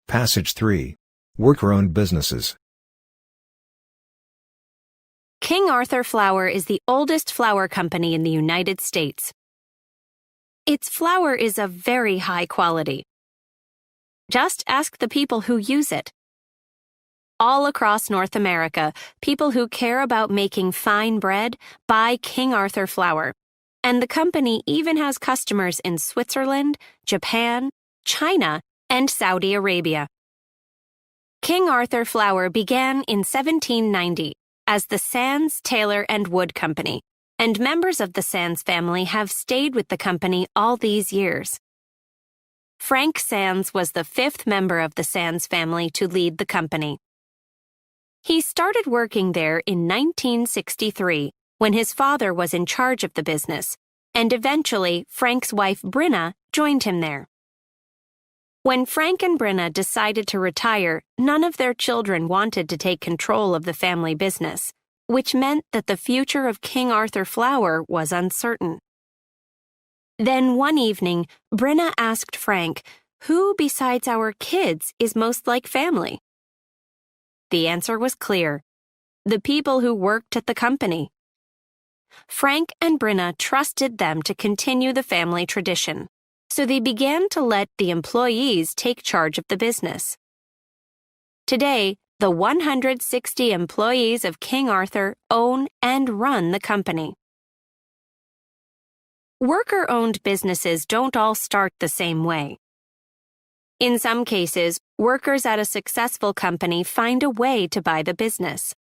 Passage 3. Worker-owned businesses. King Arthur Flour is the oldest flour company in the United States. Its flour is of very high quality. Just ask the people who use it. All across North America, people who care about making fine bread buy King Arthur Flour, and the company even has customers in Switzerland, Japan, China, and Saudi Arabia. King Arthur Flour began in 1790 as the Sands, Taylor, and Wood Company, and members of the Sands family have stayed with the company all these years. Frank Sands was the fifth member of the Sands family to lead the company. He started working there in 1963 when his father was in charge of the business, and eventually Frank's wife Brinna joined him there. When Frank and Brinna decided to retire, none of their children wanted to take control of the family business, which meant that the future of King Arthur Flour was uncertain. Then one evening, Brinna asked Frank, "Who besides our kids is most like family?" The answer was clear: the people who worked at the company. Frank and Brinna trusted them to continue the family tradition, so they began to let the employees take charge of the business. Today, the 160 employees of King Arthur own and run the company. Worker-owned businesses don't all start the same way. In some cases, workers at a successful company find a way to buy the business.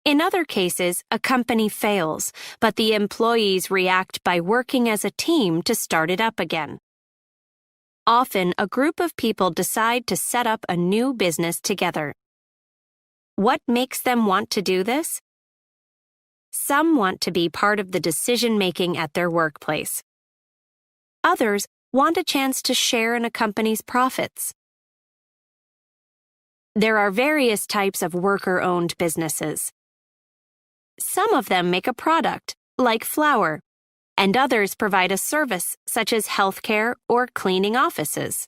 In other cases, a company fails, but the employees react by working as a team to start it up again. Often, a group of people decide to set up a new business together. What makes them want to do this? Some want to be part of the decision-making at their workplace. Others want a chance to share in a company's profits. There are various types of worker-owned businesses. Some of them make a product, like flour, and others provide a service, such as healthcare or cleaning offices.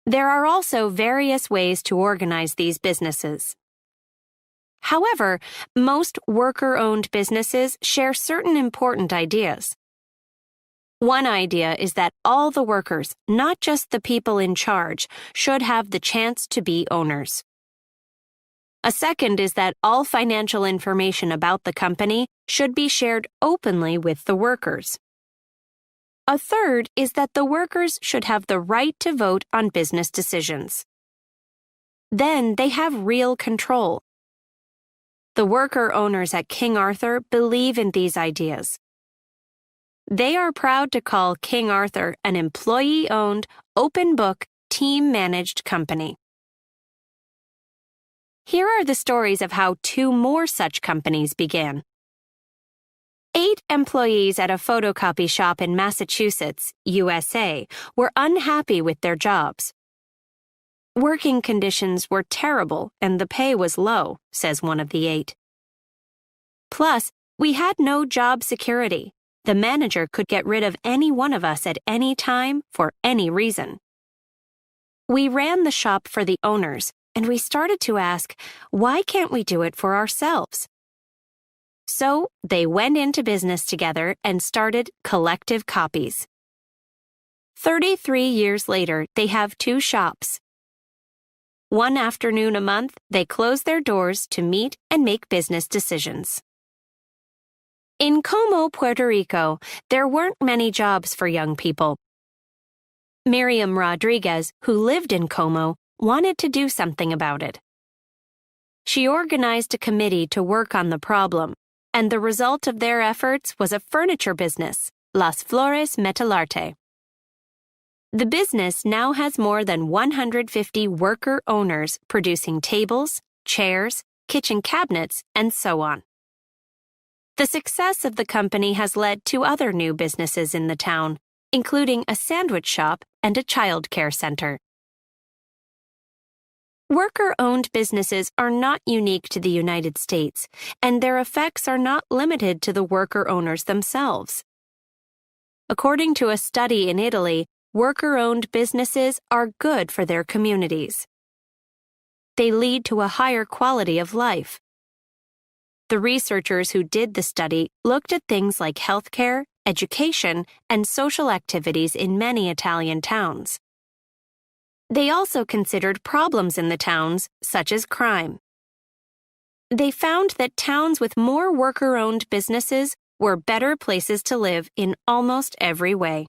There are also various ways to organize these businesses. However, most worker-owned businesses share certain important ideas. One idea is that all the workers, not just the people in charge, should have the chance to be owners. A second is that all financial information about the company should be shared openly with the workers. A third is that the workers should have the right to vote on business decisions. Then they have real control. The worker owners at King Arthur believe in these ideas. They are proud to call King Arthur an employee-owned, open-book, team-managed company. Here are the stories of how two more such companies began. 8 employees at a photocopy shop in Massachusetts, USA, were unhappy with their jobs. Working conditions were terrible and the pay was low, says one of the 8. Plus, we had no job security. The manager could get rid of any one of us at any time for any reason. We ran the shop for the owners, and we started to ask, why can't we do it for ourselves? So they went into business together and started Collective Copies. 33 years later, they have 2 shops. One afternoon a month, they close their doors to meet and make business decisions. In Como, Puerto Rico, there weren't many jobs for young people. Miriam Rodriguez, who lived in Como, wanted to do something about it. She organized a committee to work on the problem, and the result of their efforts was a furniture business, Las Flores Metalarte. The business now has more than 150 worker owners producing tables, chairs, kitchen cabinets, and so on. The success of the company has led to other new businesses in the town, including a sandwich shop and a child care center. Worker-owned businesses are not unique to the United States, and their effects are not limited to the worker owners themselves. According to a study in Italy, worker-owned businesses are good for their communities. They lead to a higher quality of life. The researchers who did the study looked at things like healthcare, education, and social activities in many Italian towns. They also considered problems in the towns, such as crime. They found that towns with more worker-owned businesses were better places to live in almost every way.